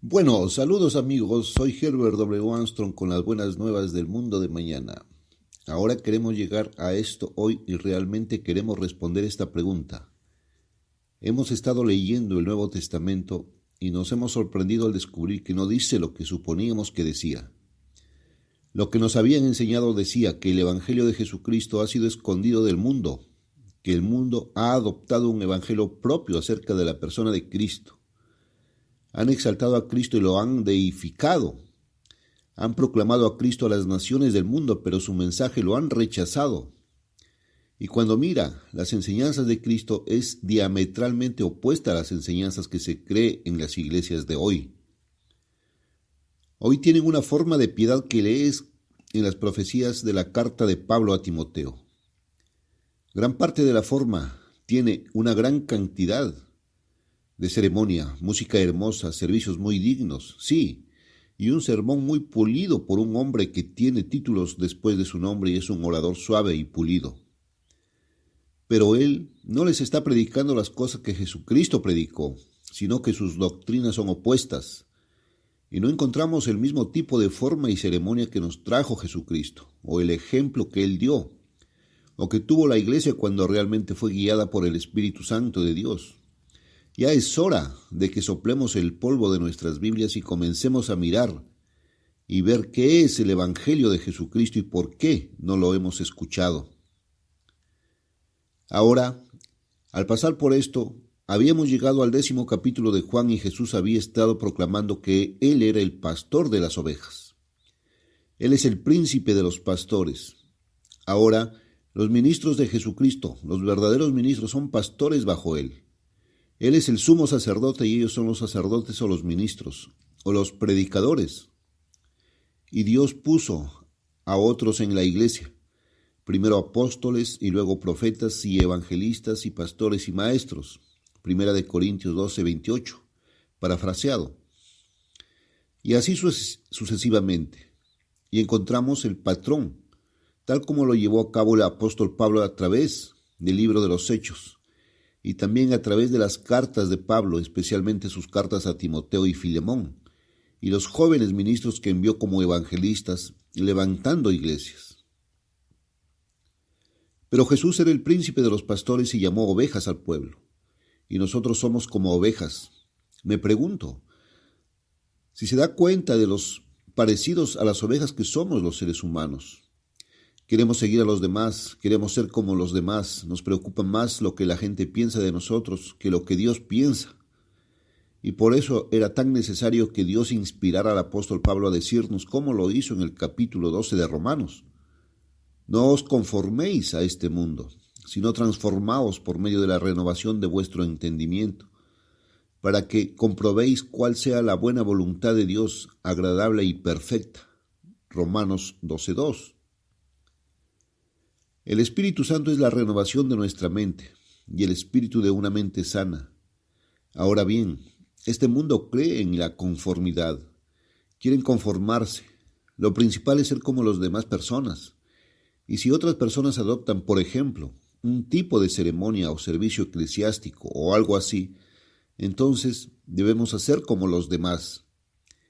Bueno, saludos amigos, soy Herbert W. Armstrong con las buenas nuevas del mundo de mañana. Ahora queremos llegar a esto hoy y realmente queremos responder esta pregunta. Hemos estado leyendo el Nuevo Testamento y nos hemos sorprendido al descubrir que no dice lo que suponíamos que decía. Lo que nos habían enseñado decía que el Evangelio de Jesucristo ha sido escondido del mundo, que el mundo ha adoptado un evangelio propio acerca de la persona de Cristo. Han exaltado a Cristo y lo han deificado. Han proclamado a Cristo a las naciones del mundo, pero su mensaje lo han rechazado. Y cuando mira las enseñanzas de Cristo es diametralmente opuesta a las enseñanzas que se cree en las iglesias de hoy. Hoy tienen una forma de piedad que lees en las profecías de la carta de Pablo a Timoteo. Gran parte de la forma tiene una gran cantidad de ceremonia, música hermosa, servicios muy dignos, sí, y un sermón muy pulido por un hombre que tiene títulos después de su nombre y es un orador suave y pulido. Pero él no les está predicando las cosas que Jesucristo predicó, sino que sus doctrinas son opuestas. Y no encontramos el mismo tipo de forma y ceremonia que nos trajo Jesucristo, o el ejemplo que él dio, o que tuvo la iglesia cuando realmente fue guiada por el Espíritu Santo de Dios. Ya es hora de que soplemos el polvo de nuestras Biblias y comencemos a mirar y ver qué es el Evangelio de Jesucristo y por qué no lo hemos escuchado. Ahora, al pasar por esto, habíamos llegado al 10º capítulo de Juan y Jesús había estado proclamando que Él era el pastor de las ovejas. Él es el príncipe de los pastores. Ahora, los ministros de Jesucristo, los verdaderos ministros, son pastores bajo Él. Él es el sumo sacerdote y ellos son los sacerdotes o los ministros, o los predicadores. Y Dios puso a otros en la iglesia, primero apóstoles y luego profetas y evangelistas y pastores y maestros. Primera de Corintios 12:28, parafraseado. Y así sucesivamente. Y encontramos el patrón, tal como lo llevó a cabo el apóstol Pablo a través del libro de los Hechos. Y también a través de las cartas de Pablo, especialmente sus cartas a Timoteo y Filemón, y los jóvenes ministros que envió como evangelistas, levantando iglesias. Pero Jesús era el príncipe de los pastores y llamó ovejas al pueblo, y nosotros somos como ovejas. Me pregunto, si se da cuenta de los parecidos a las ovejas que somos los seres humanos. Queremos seguir a los demás, queremos ser como los demás, nos preocupa más lo que la gente piensa de nosotros que lo que Dios piensa. Y por eso era tan necesario que Dios inspirara al apóstol Pablo a decirnos cómo lo hizo en el capítulo 12 de Romanos. No os conforméis a este mundo, sino transformaos por medio de la renovación de vuestro entendimiento, para que comprobéis cuál sea la buena voluntad de Dios, agradable y perfecta. Romanos 12:2. El Espíritu Santo es la renovación de nuestra mente y el espíritu de una mente sana. Ahora bien, este mundo cree en la conformidad. Quieren conformarse. Lo principal es ser como las demás personas. Y si otras personas adoptan, por ejemplo, un tipo de ceremonia o servicio eclesiástico o algo así, entonces debemos hacer como los demás.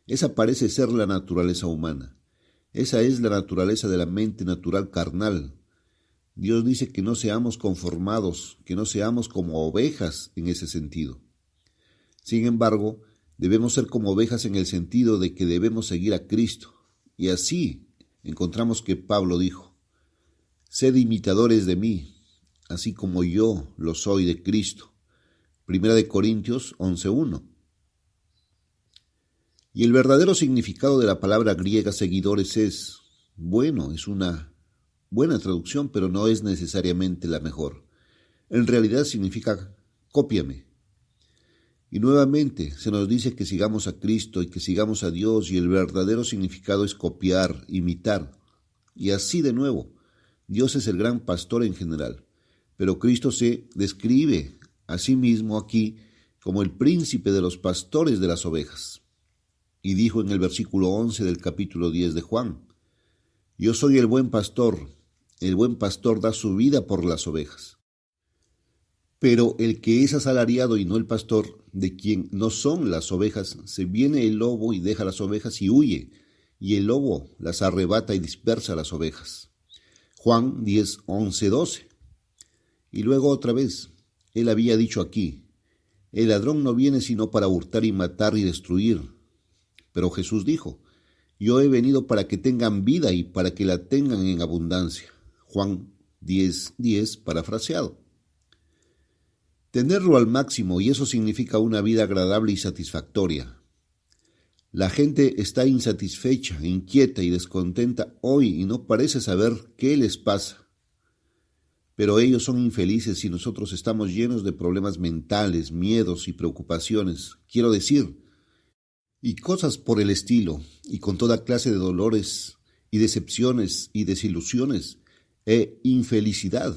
Esa parece ser la naturaleza humana. Esa es la naturaleza de la mente natural carnal. Dios dice que no seamos conformados, que no seamos como ovejas en ese sentido. Sin embargo, debemos ser como ovejas en el sentido de que debemos seguir a Cristo. Y así encontramos que Pablo dijo, sed imitadores de mí, así como yo lo soy de Cristo. Primera de Corintios 11:1. Y el verdadero significado de la palabra griega seguidores es una buena traducción, pero no es necesariamente la mejor. En realidad significa cópiame. Y nuevamente se nos dice que sigamos a Cristo y que sigamos a Dios y el verdadero significado es copiar, imitar. Y así de nuevo, Dios es el gran pastor en general, pero Cristo se describe a sí mismo aquí como el príncipe de los pastores de las ovejas. Y dijo en el versículo 11 del capítulo 10 de Juan, yo soy el buen pastor da su vida por las ovejas. Pero el que es asalariado y no el pastor de quien no son las ovejas, se viene el lobo y deja las ovejas y huye, y el lobo las arrebata y dispersa las ovejas. Juan 10, 11, 12. Y luego otra vez, él había dicho aquí, el ladrón no viene sino para hurtar y matar y destruir. Pero Jesús dijo, yo he venido para que tengan vida y para que la tengan en abundancia. Juan 10, 10, parafraseado. Tenerlo al máximo, y eso significa una vida agradable y satisfactoria. La gente está insatisfecha, inquieta y descontenta hoy y no parece saber qué les pasa. Pero ellos son infelices y nosotros estamos llenos de problemas mentales, miedos y preocupaciones, quiero decir, y cosas por el estilo, y con toda clase de dolores y decepciones y desilusiones e infelicidad.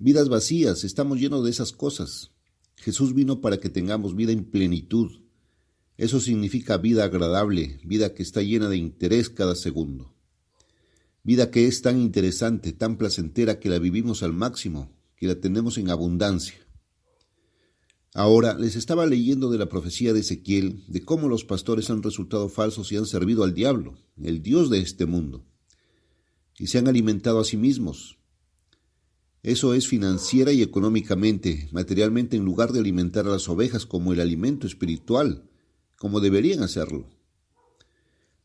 Vidas vacías, estamos llenos de esas cosas. Jesús vino para que tengamos vida en plenitud. Eso significa vida agradable, vida que está llena de interés cada segundo. Vida que es tan interesante, tan placentera que la vivimos al máximo, que la tenemos en abundancia. Ahora les estaba leyendo de la profecía de Ezequiel, de cómo los pastores han resultado falsos y han servido al diablo, el Dios de este mundo, y se han alimentado a sí mismos. Eso es financiera y económicamente, materialmente, en lugar de alimentar a las ovejas como el alimento espiritual, como deberían hacerlo.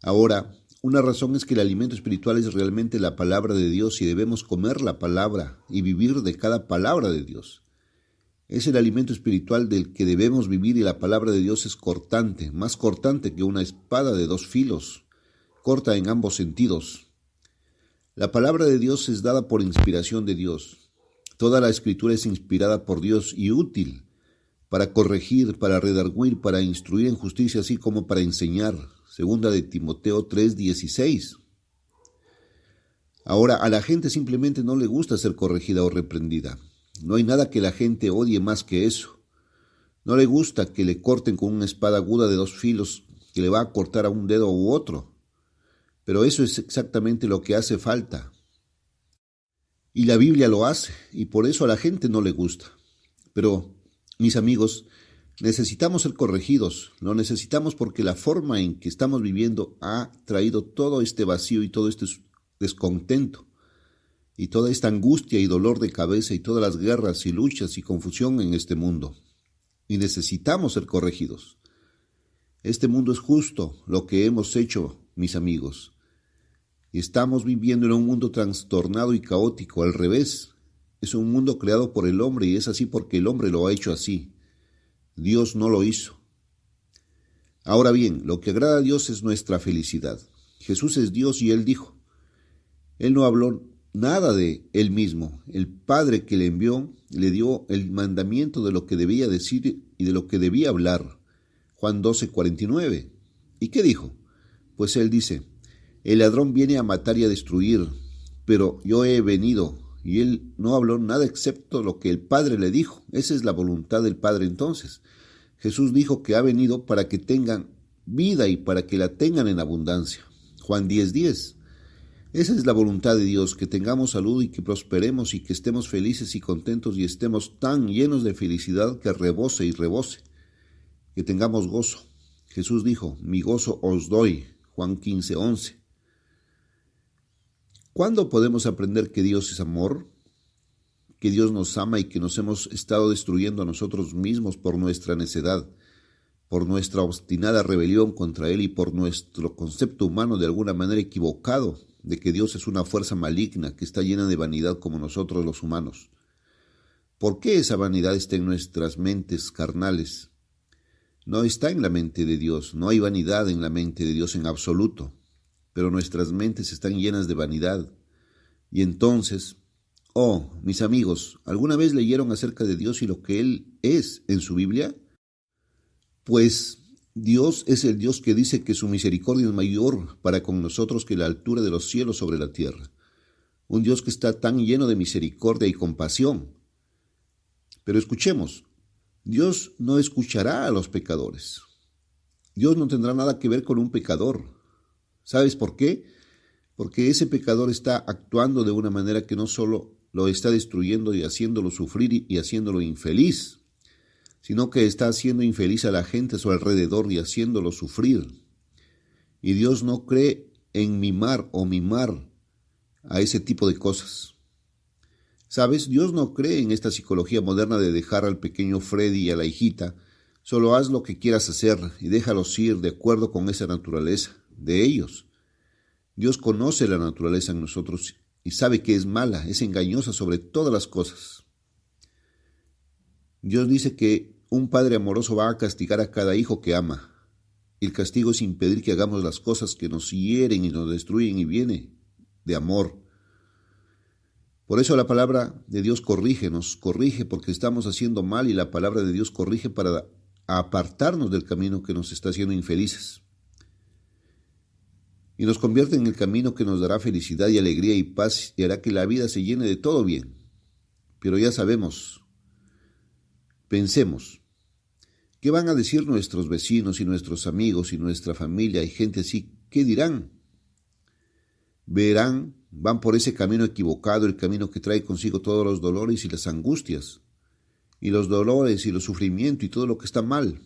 Ahora, una razón es que el alimento espiritual es realmente la palabra de Dios y debemos comer la palabra y vivir de cada palabra de Dios. Es el alimento espiritual del que debemos vivir y la palabra de Dios es cortante, más cortante que una espada de 2 filos, corta en ambos sentidos. La palabra de Dios es dada por inspiración de Dios. Toda la escritura es inspirada por Dios y útil para corregir, para redarguir, para instruir en justicia, así como para enseñar. Segunda de Timoteo 3:16. Ahora, a la gente simplemente no le gusta ser corregida o reprendida. No hay nada que la gente odie más que eso. No le gusta que le corten con una espada aguda de 2 filos que le va a cortar a un dedo u otro. Pero eso es exactamente lo que hace falta. Y la Biblia lo hace, y por eso a la gente no le gusta. Pero, mis amigos, necesitamos ser corregidos, lo necesitamos porque la forma en que estamos viviendo ha traído todo este vacío y todo este descontento y toda esta angustia y dolor de cabeza y todas las guerras y luchas y confusión en este mundo. Y necesitamos ser corregidos. Este mundo es justo lo que hemos hecho, mis amigos. Y estamos viviendo en un mundo trastornado y caótico, al revés. Es un mundo creado por el hombre y es así porque el hombre lo ha hecho así. Dios no lo hizo. Ahora bien, lo que agrada a Dios es nuestra felicidad. Jesús es Dios y Él dijo. Él no habló nada de Él mismo. El Padre que le envió le dio el mandamiento de lo que debía decir y de lo que debía hablar. Juan 12:49. ¿Y qué dijo? Pues Él dice, el ladrón viene a matar y a destruir, pero yo he venido. Y Él no habló nada excepto lo que el Padre le dijo. Esa es la voluntad del Padre entonces. Jesús dijo que ha venido para que tengan vida y para que la tengan en abundancia. Juan 10:10. Esa es la voluntad de Dios, que tengamos salud y que prosperemos y que estemos felices y contentos y estemos tan llenos de felicidad que rebose y rebose. Que tengamos gozo. Jesús dijo, mi gozo os doy. Juan 15:11. ¿Cuándo podemos aprender que Dios es amor? Que Dios nos ama y que nos hemos estado destruyendo a nosotros mismos por nuestra necedad, por nuestra obstinada rebelión contra Él y por nuestro concepto humano de alguna manera equivocado de que Dios es una fuerza maligna que está llena de vanidad como nosotros los humanos. ¿Por qué esa vanidad está en nuestras mentes carnales? No está en la mente de Dios, no hay vanidad en la mente de Dios en absoluto. Pero nuestras mentes están llenas de vanidad. Y entonces, mis amigos, ¿alguna vez leyeron acerca de Dios y lo que Él es en su Biblia? Pues Dios es el Dios que dice que su misericordia es mayor para con nosotros que la altura de los cielos sobre la tierra. Un Dios que está tan lleno de misericordia y compasión. Pero escuchemos, Dios no escuchará a los pecadores. Dios no tendrá nada que ver con un pecador. ¿Sabes por qué? Porque ese pecador está actuando de una manera que no solo lo está destruyendo y haciéndolo sufrir y haciéndolo infeliz, sino que está haciendo infeliz a la gente a su alrededor y haciéndolo sufrir. Y Dios no cree en mimar a ese tipo de cosas. ¿Sabes? Dios no cree en esta psicología moderna de dejar al pequeño Freddy y a la hijita. Solo haz lo que quieras hacer y déjalos ir de acuerdo con esa naturaleza de ellos. Dios conoce la naturaleza en nosotros y sabe que es mala, es engañosa sobre todas las cosas. Dios dice que un padre amoroso va a castigar a cada hijo que ama. El castigo es impedir que hagamos las cosas que nos hieren y nos destruyen y viene de amor. Por eso la palabra de Dios nos corrige porque estamos haciendo mal y la palabra de Dios corrige para apartarnos del camino que nos está haciendo infelices. Y nos convierte en el camino que nos dará felicidad y alegría y paz y hará que la vida se llene de todo bien. Pero ya sabemos, pensemos, ¿qué van a decir nuestros vecinos y nuestros amigos y nuestra familia y gente así? ¿Qué dirán? Verán, van por ese camino equivocado, el camino que trae consigo todos los dolores y las angustias, y los dolores y los sufrimientos y todo lo que está mal.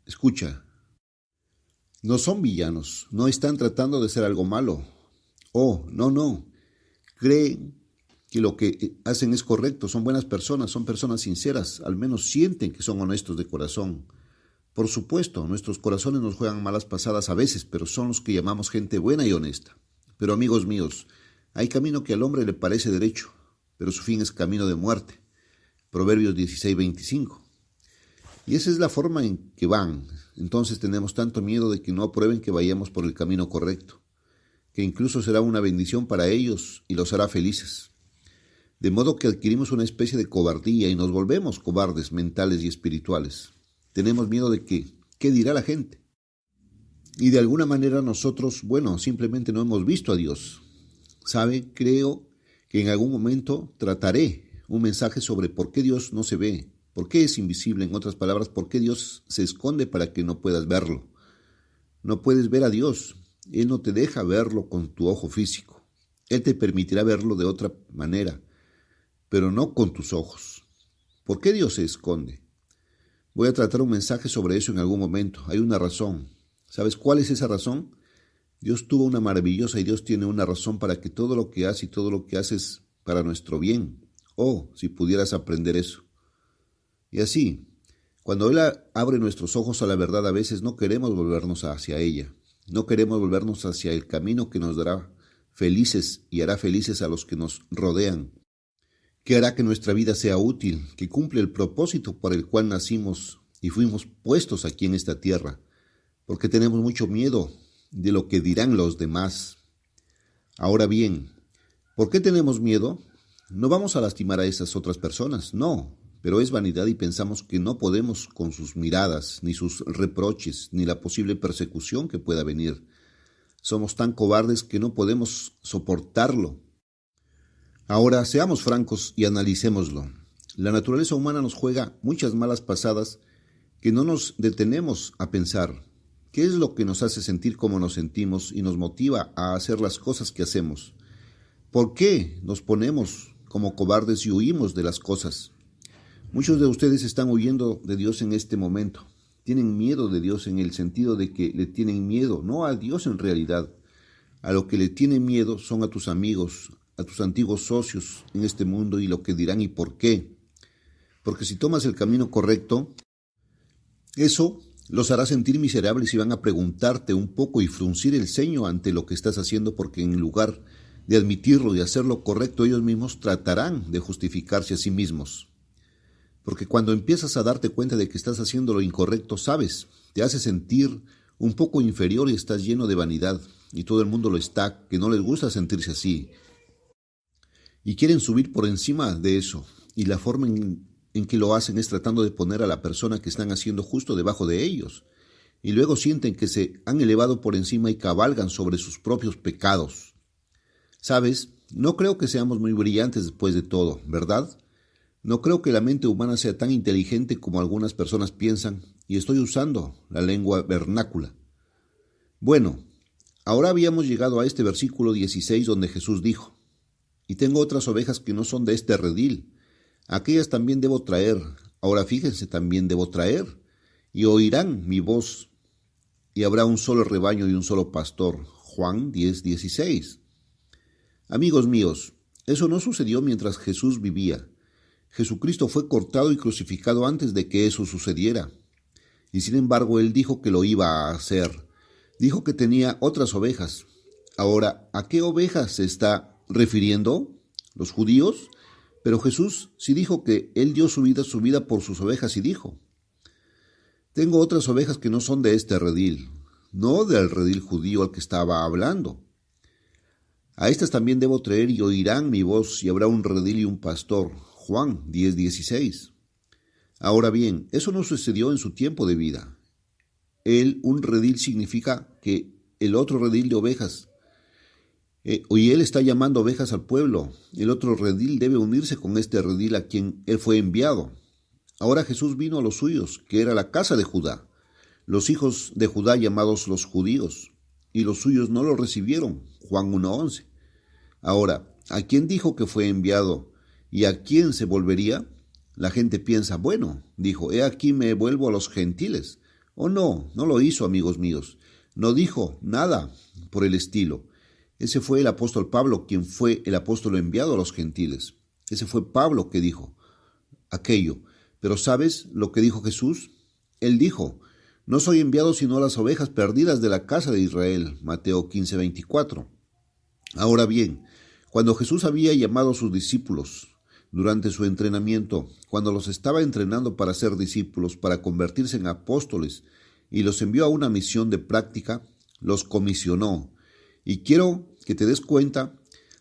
Escucha, no son villanos, no están tratando de hacer algo malo. No, creen que lo que hacen es correcto, son buenas personas, son personas sinceras, al menos sienten que son honestos de corazón. Por supuesto, nuestros corazones nos juegan malas pasadas a veces, pero son los que llamamos gente buena y honesta. Pero amigos míos, hay camino que al hombre le parece derecho, pero su fin es camino de muerte. Proverbios 16:25. Y esa es la forma en que van. Entonces tenemos tanto miedo de que no aprueben que vayamos por el camino correcto, que incluso será una bendición para ellos y los hará felices. De modo que adquirimos una especie de cobardía y nos volvemos cobardes mentales y espirituales. Tenemos miedo de ¿qué dirá la gente? Y de alguna manera nosotros, simplemente no hemos visto a Dios. ¿Sabe? Creo que en algún momento trataré un mensaje sobre por qué Dios no se ve, por qué es invisible, en otras palabras, por qué Dios se esconde para que no puedas verlo. No puedes ver a Dios, Él no te deja verlo con tu ojo físico. Él te permitirá verlo de otra manera, pero no con tus ojos. ¿Por qué Dios se esconde? Voy a tratar un mensaje sobre eso en algún momento. Hay una razón. ¿Sabes cuál es esa razón? Dios tuvo una maravillosa y Dios tiene una razón para que todo lo que hace y todo lo que hace es para nuestro bien. Si pudieras aprender eso. Y así, cuando Él abre nuestros ojos a la verdad, a veces no queremos volvernos hacia ella. No queremos volvernos hacia el camino que nos dará felices y hará felices a los que nos rodean, que hará que nuestra vida sea útil, que cumple el propósito por el cual nacimos y fuimos puestos aquí en esta tierra, porque tenemos mucho miedo de lo que dirán los demás. Ahora bien, ¿por qué tenemos miedo? No vamos a lastimar a esas otras personas, no, pero es vanidad y pensamos que no podemos con sus miradas, ni sus reproches, ni la posible persecución que pueda venir. Somos tan cobardes que no podemos soportarlo. Ahora, seamos francos y analicémoslo. La naturaleza humana nos juega muchas malas pasadas que no nos detenemos a pensar. ¿Qué es lo que nos hace sentir como nos sentimos y nos motiva a hacer las cosas que hacemos? ¿Por qué nos ponemos como cobardes y huimos de las cosas? Muchos de ustedes están huyendo de Dios en este momento. Tienen miedo de Dios en el sentido de que le tienen miedo, no a Dios en realidad. A lo que le tienen miedo son a tus amigos, a tus antiguos socios en este mundo y lo que dirán y por qué. Porque si tomas el camino correcto, eso los hará sentir miserables y van a preguntarte un poco y fruncir el ceño ante lo que estás haciendo, porque en lugar de admitirlo y hacer lo correcto, ellos mismos tratarán de justificarse a sí mismos. Porque cuando empiezas a darte cuenta de que estás haciendo lo incorrecto, sabes, te hace sentir un poco inferior y estás lleno de vanidad, y todo el mundo lo está, que no les gusta sentirse así. Y quieren subir por encima de eso, y la forma en que lo hacen es tratando de poner a la persona que están haciendo justo debajo de ellos, y luego sienten que se han elevado por encima y cabalgan sobre sus propios pecados. ¿Sabes? No creo que seamos muy brillantes después de todo, ¿verdad? No creo que la mente humana sea tan inteligente como algunas personas piensan, y estoy usando la lengua vernácula. Bueno, ahora habíamos llegado a este versículo 16 donde Jesús dijo: y tengo otras ovejas que no son de este redil, aquellas también debo traer, Ahora fíjense, también debo traer, y oirán mi voz, y habrá un solo rebaño y un solo pastor. Juan 10:16. Amigos míos, eso no sucedió mientras Jesús vivía. Jesucristo fue cortado y crucificado antes de que eso sucediera. Y sin embargo, Él dijo que lo iba a hacer. Dijo que tenía otras ovejas. Ahora, ¿a qué ovejas se está refiriendo? ¿Los judíos? Pero Jesús sí dijo que Él dio su vida por sus ovejas y dijo: tengo otras ovejas que no son de este redil, no del redil judío al que estaba hablando. A estas también debo traer y oirán mi voz y habrá un redil y un pastor. Juan 10:16. Ahora bien, eso no sucedió en su tiempo de vida. Un redil significa que el otro redil de ovejas. Y Él está llamando ovejas al pueblo. El otro redil debe unirse con este redil a quien Él fue enviado. Ahora Jesús vino a los suyos, que era la casa de Judá, los hijos de Judá llamados los judíos, y los suyos no lo recibieron. Juan 1:11. Ahora, ¿a quién dijo que fue enviado y a quién se volvería? La gente piensa, bueno, dijo, he aquí me vuelvo a los gentiles. Oh no, no lo hizo, amigos míos. No dijo nada por el estilo. Ese fue el apóstol Pablo, quien fue el apóstol enviado a los gentiles. Ese fue Pablo que dijo aquello. Pero ¿sabes lo que dijo Jesús? Él dijo: no soy enviado sino a las ovejas perdidas de la casa de Israel. Mateo 15:24. Ahora bien, cuando Jesús había llamado a sus discípulos durante su entrenamiento, cuando los estaba entrenando para ser discípulos, para convertirse en apóstoles, y los envió a una misión de práctica, los comisionó. Y quiero que te des cuenta,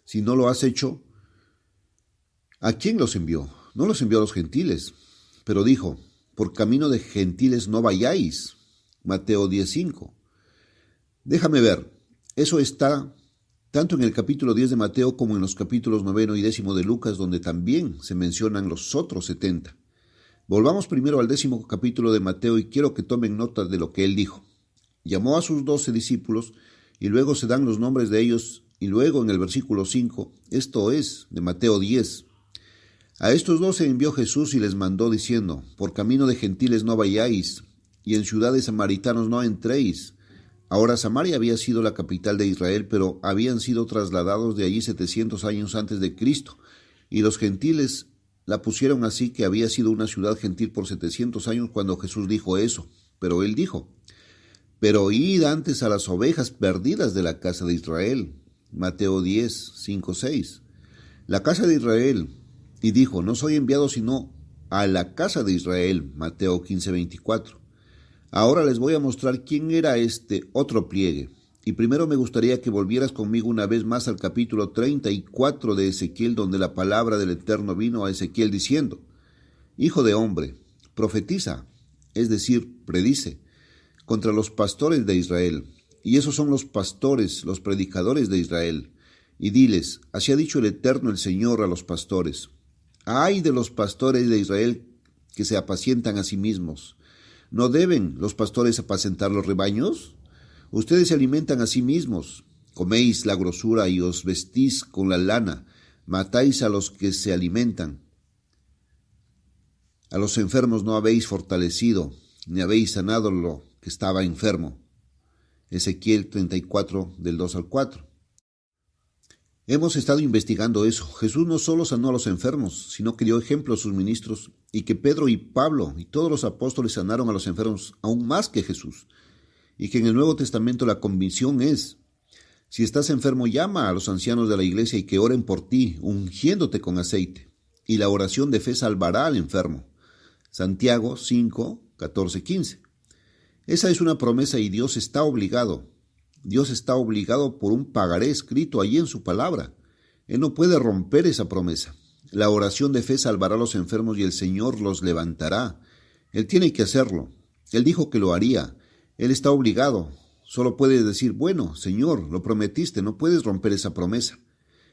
si no lo has hecho, ¿a quién los envió? No los envió a los gentiles, pero dijo: por camino de gentiles no vayáis. Mateo 10:5. Déjame ver, eso está tanto en el capítulo 10 de Mateo como en los capítulos 9 y 10 de Lucas, donde también se mencionan los otros 70. Volvamos primero al 10º capítulo de Mateo y quiero que tomen nota de lo que él dijo. Llamó a sus 12 discípulos y luego se dan los nombres de ellos y luego en el versículo 5, esto es, de Mateo 10. A estos 12 envió Jesús y les mandó diciendo: por camino de gentiles no vayáis, y en ciudades samaritanos no entréis. Ahora Samaria había sido la capital de Israel, pero habían sido trasladados de allí 700 años antes de Cristo, y los gentiles la pusieron así que había sido una ciudad gentil por 700 años cuando Jesús dijo eso. Pero él dijo: pero id antes a las ovejas perdidas de la casa de Israel. Mateo 10:5-6. La casa de Israel. Y dijo: no soy enviado sino a la casa de Israel. Mateo 15:24. Ahora les voy a mostrar quién era este otro pliegue. Y primero me gustaría que volvieras conmigo una vez más al capítulo 34 de Ezequiel, donde la palabra del Eterno vino a Ezequiel diciendo: hijo de hombre, profetiza, es decir, predice, contra los pastores de Israel. Y esos son los pastores, los predicadores de Israel. Y diles: así ha dicho el Eterno el Señor a los pastores: ay de los pastores de Israel que se apacientan a sí mismos. ¿No deben los pastores apacentar los rebaños? Ustedes se alimentan a sí mismos, coméis la grosura y os vestís con la lana, matáis a los que se alimentan. A los enfermos no habéis fortalecido, ni habéis sanado lo que estaba enfermo. Ezequiel 34, del 2 al 4. Hemos estado investigando eso. Jesús no solo sanó a los enfermos, sino que dio ejemplo a sus ministros, y que Pedro y Pablo y todos los apóstoles sanaron a los enfermos aún más que Jesús. Y que en el Nuevo Testamento la convicción es: si estás enfermo, llama a los ancianos de la iglesia y que oren por ti, ungiéndote con aceite. Y la oración de fe salvará al enfermo. Santiago 5, 14, 15. Esa es una promesa y Dios está obligado. Dios está obligado por un pagaré escrito allí en su palabra. Él no puede romper esa promesa. La oración de fe salvará a los enfermos y el Señor los levantará. Él tiene que hacerlo. Él dijo que lo haría. Él está obligado. Solo puede decir: bueno, Señor, lo prometiste, no puedes romper esa promesa.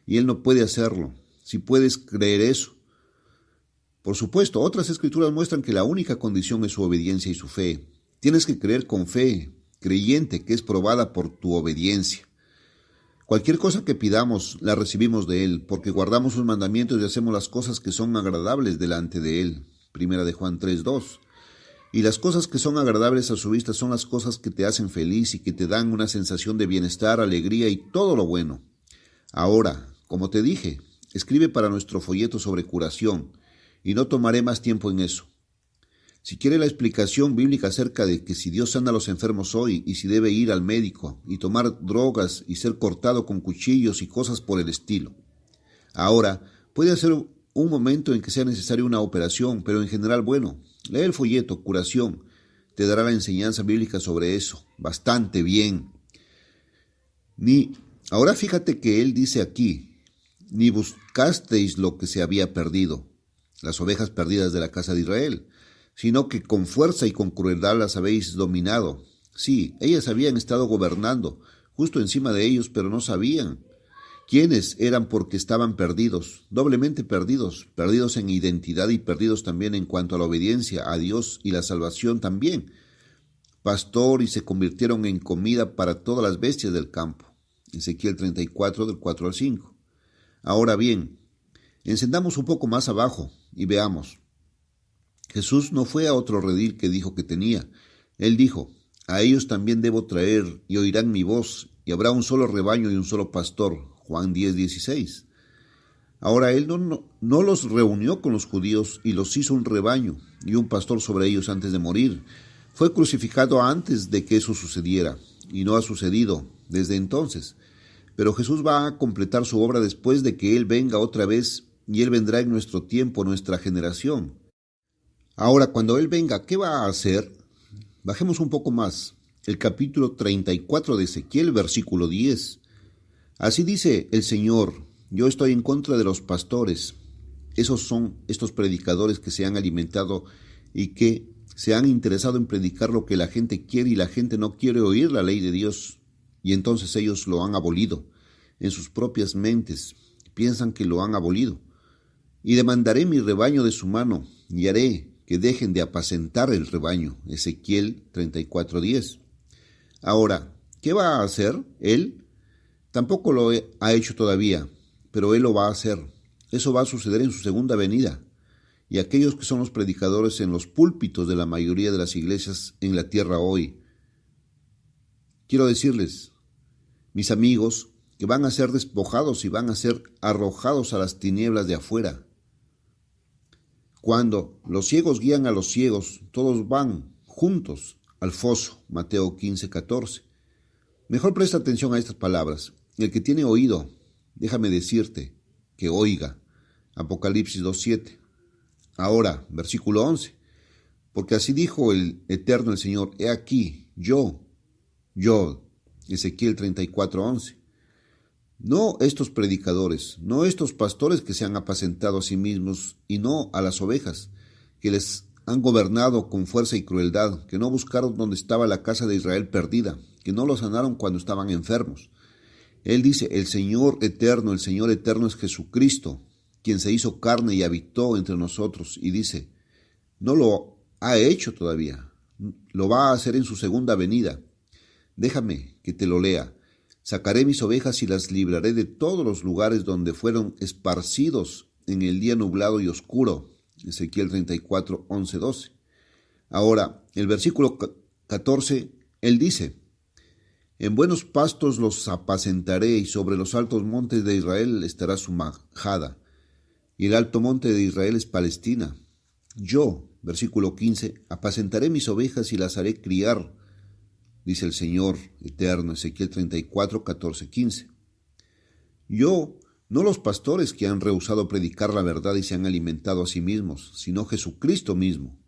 Y Él no puede hacerlo. Si puedes creer eso. Por supuesto, otras escrituras muestran que la única condición es su obediencia y su fe. Tienes que creer con fe, creyente, que es probada por tu obediencia. Cualquier cosa que pidamos, la recibimos de Él, porque guardamos sus mandamientos y hacemos las cosas que son agradables delante de Él. Primera de Juan 3:2. Y las cosas que son agradables a su vista son las cosas que te hacen feliz y que te dan una sensación de bienestar, alegría y todo lo bueno. Ahora, como te dije, escribe para nuestro folleto sobre curación, y no tomaré más tiempo en eso. Si quiere la explicación bíblica acerca de que si Dios sana a los enfermos hoy y si debe ir al médico y tomar drogas y ser cortado con cuchillos y cosas por el estilo. Ahora, puede ser un momento en que sea necesaria una operación, pero en general, bueno, lee el folleto, curación, te dará la enseñanza bíblica sobre eso, bastante bien. Ahora fíjate que él dice aquí, ni buscasteis lo que se había perdido, las ovejas perdidas de la casa de Israel, sino que con fuerza y con crueldad las habéis dominado. Sí, ellas habían estado gobernando justo encima de ellos, pero no sabían quiénes eran porque estaban perdidos, doblemente perdidos, perdidos en identidad y perdidos también en cuanto a la obediencia a Dios y la salvación también. Pastor y se convirtieron en comida para todas las bestias del campo. Ezequiel 34, del 4 al 5. Ahora bien, encendamos un poco más abajo y veamos. Jesús no fue a otro redil que dijo que tenía. Él dijo, a ellos también debo traer y oirán mi voz, y habrá un solo rebaño y un solo pastor. Juan 10:16. Ahora él no los reunió con los judíos y los hizo un rebaño y un pastor sobre ellos antes de morir. Fue crucificado antes de que eso sucediera, y no ha sucedido desde entonces. Pero Jesús va a completar su obra después de que Él venga otra vez, y Él vendrá en nuestro tiempo, nuestra generación. Ahora, cuando Él venga, ¿qué va a hacer? Bajemos un poco más. El capítulo 34 de Ezequiel, versículo 10. Así dice el Señor, yo estoy en contra de los pastores. Esos son estos predicadores que se han alimentado y que se han interesado en predicar lo que la gente quiere y la gente no quiere oír la ley de Dios. Y entonces ellos lo han abolido en sus propias mentes. Piensan que lo han abolido. Y demandaré mi rebaño de su mano y haré que dejen de apacentar el rebaño. Ezequiel 34:10. Ahora, ¿qué va a hacer él? Tampoco lo ha hecho todavía, pero él lo va a hacer. Eso va a suceder en su segunda venida. Y aquellos que son los predicadores en los púlpitos de la mayoría de las iglesias en la tierra hoy, quiero decirles, mis amigos, que van a ser despojados y van a ser arrojados a las tinieblas de afuera. Cuando los ciegos guían a los ciegos, todos van juntos al foso. Mateo 15:14. Mejor presta atención a estas palabras. El que tiene oído, déjame decirte, que oiga. Apocalipsis 2:7. Ahora, versículo 11. Porque así dijo el Eterno el Señor, he aquí, yo. Ezequiel 34:11. No estos predicadores, no estos pastores que se han apacentado a sí mismos y no a las ovejas, que les han gobernado con fuerza y crueldad, que no buscaron donde estaba la casa de Israel perdida, que no los sanaron cuando estaban enfermos. Él dice, el Señor eterno es Jesucristo, quien se hizo carne y habitó entre nosotros, y dice, no lo ha hecho todavía, lo va a hacer en su segunda venida. Déjame que te lo lea. Sacaré mis ovejas y las libraré de todos los lugares donde fueron esparcidos en el día nublado y oscuro. Ezequiel 34, 11, 12. Ahora, el versículo 14, él dice, en buenos pastos los apacentaré y sobre los altos montes de Israel estará su majada. Y el alto monte de Israel es Palestina. Yo, versículo 15, apacentaré mis ovejas y las haré criar, dice el Señor eterno, Ezequiel 34, 14, 15. Yo, no los pastores que han rehusado predicar la verdad y se han alimentado a sí mismos, sino Jesucristo mismo.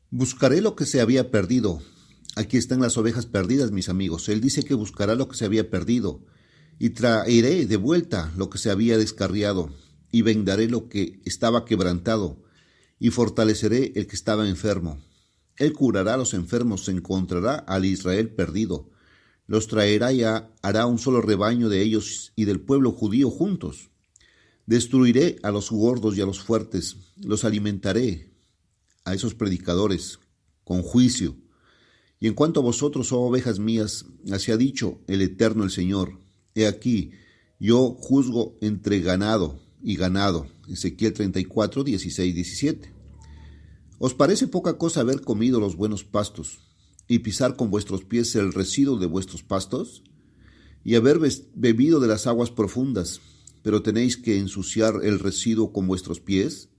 Buscaré lo que se había perdido. Aquí están las ovejas perdidas, mis amigos. Él dice que buscará lo que se había perdido, y traeré de vuelta lo que se había descarriado, y vendaré lo que estaba quebrantado, y fortaleceré el que estaba enfermo. Él curará a los enfermos, se encontrará al Israel perdido, los traerá y hará un solo rebaño de ellos y del pueblo judío juntos. Destruiré a los gordos y a los fuertes, los alimentaré, a esos predicadores, con juicio. Y en cuanto a vosotros, oh ovejas mías, así ha dicho el Eterno el Señor, he aquí, yo juzgo entre ganado, y ganado. Ezequiel 34, 16, 17. ¿Os parece poca cosa haber comido los buenos pastos y pisar con vuestros pies el residuo de vuestros pastos? Y haber bebido de las aguas profundas, pero tenéis que ensuciar el residuo con vuestros pies?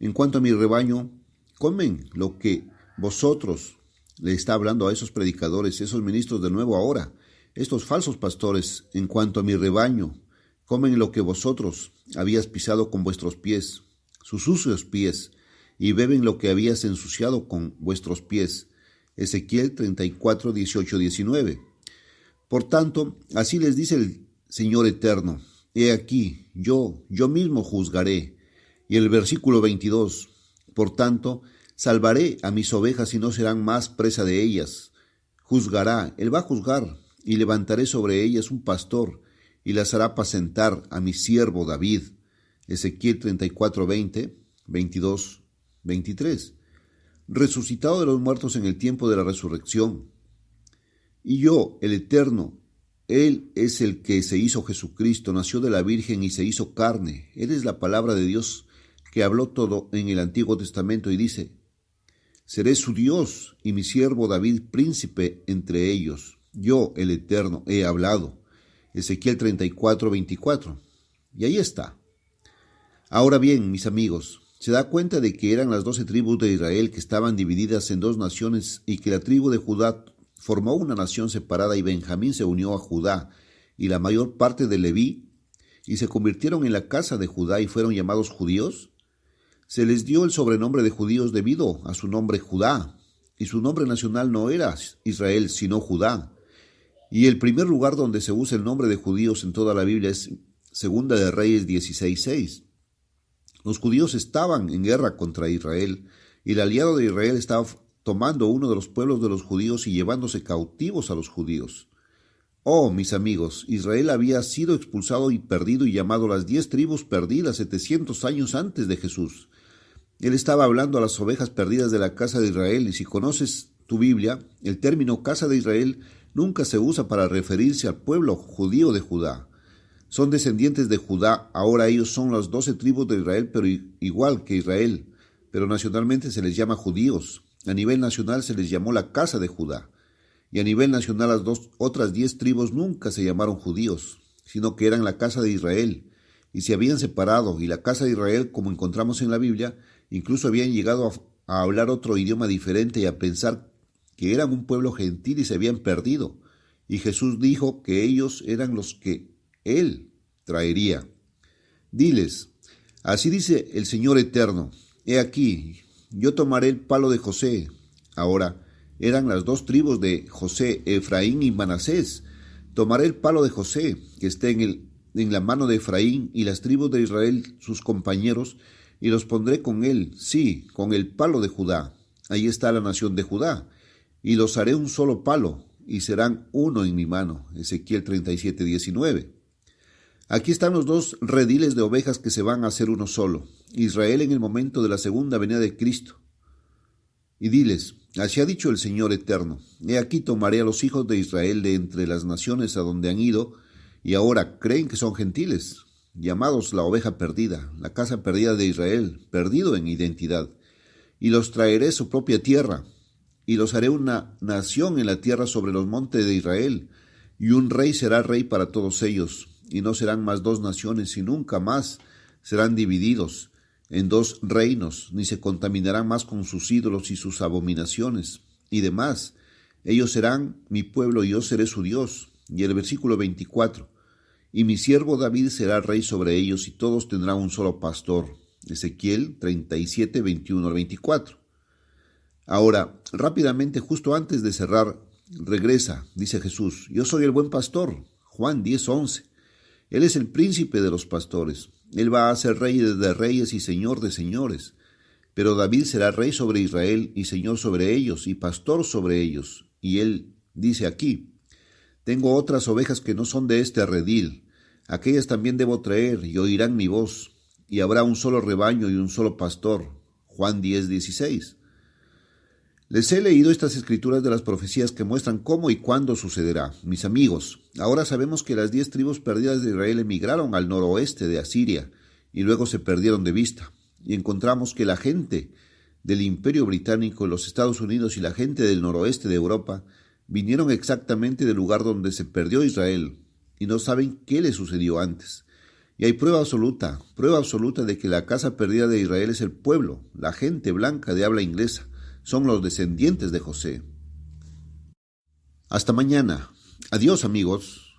En cuanto a mi rebaño, comen lo que vosotros, le está hablando a esos predicadores, esos ministros de nuevo ahora, estos falsos pastores, en cuanto a mi rebaño, comen lo que vosotros habías pisado con vuestros pies, sus sucios pies, y beben lo que habías ensuciado con vuestros pies. Ezequiel 34, 18, 19. Por tanto, así les dice el Señor Eterno: he aquí, yo mismo juzgaré. Y el versículo 22, por tanto, salvaré a mis ovejas y no serán más presa de ellas. Juzgará, Él va a juzgar, y levantaré sobre ellas un pastor, y las hará apacentar a mi siervo David. Ezequiel 34, 20, 22, 23. Resucitado de los muertos en el tiempo de la resurrección. Y yo, el Eterno, Él es el que se hizo Jesucristo, nació de la Virgen y se hizo carne. Él es la palabra de Dios que habló todo en el Antiguo Testamento y dice: seré su Dios y mi siervo David príncipe entre ellos. Yo, el Eterno, he hablado. Ezequiel 34, 24. Y ahí está. Ahora bien, mis amigos, se da cuenta de que eran las 12 tribus de Israel que estaban divididas en dos naciones y que la tribu de Judá formó una nación separada y Benjamín se unió a Judá y la mayor parte de Leví y se convirtieron en la casa de Judá y fueron llamados judíos. Se les dio el sobrenombre de judíos debido a su nombre Judá, y su nombre nacional no era Israel, sino Judá. Y el primer lugar donde se usa el nombre de judíos en toda la Biblia es Segunda de Reyes 16:6. Los judíos estaban en guerra contra Israel, y el aliado de Israel estaba tomando uno de los pueblos de los judíos y llevándose cautivos a los judíos. Oh, mis amigos, Israel había sido expulsado y perdido y llamado las 10 tribus perdidas 700 años antes de Jesús. Él estaba hablando a las ovejas perdidas de la casa de Israel, y si conoces tu Biblia, el término casa de Israel nunca se usa para referirse al pueblo judío de Judá. Son descendientes de Judá, ahora ellos son las 12 tribus de Israel, pero igual que Israel, pero nacionalmente se les llama judíos. A nivel nacional se les llamó la casa de Judá, y a nivel nacional las otras 10 tribus nunca se llamaron judíos, sino que eran la casa de Israel, y se habían separado, y la casa de Israel, como encontramos en la Biblia, incluso habían llegado a hablar otro idioma diferente y a pensar que eran un pueblo gentil y se habían perdido. Y Jesús dijo que ellos eran los que Él traería. Diles: así dice el Señor Eterno: he aquí, yo tomaré el palo de José. Ahora eran las 2 tribus de José, Efraín y Manasés. Tomaré el palo de José, que esté en la mano de Efraín, y las tribus de Israel, sus compañeros, y los pondré con él, sí, con el palo de Judá. Ahí está la nación de Judá, y los haré un solo palo, y serán uno en mi mano. Ezequiel 37, 19. Aquí están los 2 rediles de ovejas que se van a hacer uno solo, Israel en el momento de la segunda venida de Cristo. Y diles: así ha dicho el Señor Eterno: he aquí tomaré a los hijos de Israel de entre las naciones a donde han ido, y ahora creen que son gentiles, llamados la oveja perdida, la casa perdida de Israel, perdido en identidad, y los traeré a su propia tierra, y los haré una nación en la tierra sobre los montes de Israel, y un rey será rey para todos ellos, y no serán más 2 naciones, y nunca más serán divididos en 2 reinos, ni se contaminarán más con sus ídolos y sus abominaciones, y demás. Ellos serán mi pueblo y yo seré su Dios. Y el versículo 24, y mi siervo David será rey sobre ellos, y todos tendrán un solo pastor. Ezequiel 37, 21 al 24. Ahora, rápidamente, justo antes de cerrar, regresa, dice Jesús: yo soy el buen pastor. Juan 10, 11. Él es el príncipe de los pastores. Él va a ser rey de reyes y señor de señores. Pero David será rey sobre Israel y señor sobre ellos y pastor sobre ellos. Y él dice aquí: tengo otras ovejas que no son de este redil. Aquellas también debo traer y oirán mi voz. Y habrá un solo rebaño y un solo pastor. Juan 10, 16. Les he leído estas escrituras de las profecías que muestran cómo y cuándo sucederá. Mis amigos, ahora sabemos que las 10 tribus perdidas de Israel emigraron al noroeste de Asiria y luego se perdieron de vista. Y encontramos que la gente del Imperio Británico, los Estados Unidos y la gente del noroeste de Europa vinieron exactamente del lugar donde se perdió Israel y no saben qué le sucedió antes. Y hay prueba absoluta de que la casa perdida de Israel es el pueblo, la gente blanca de habla inglesa, son los descendientes de José. Hasta mañana. Adiós, amigos.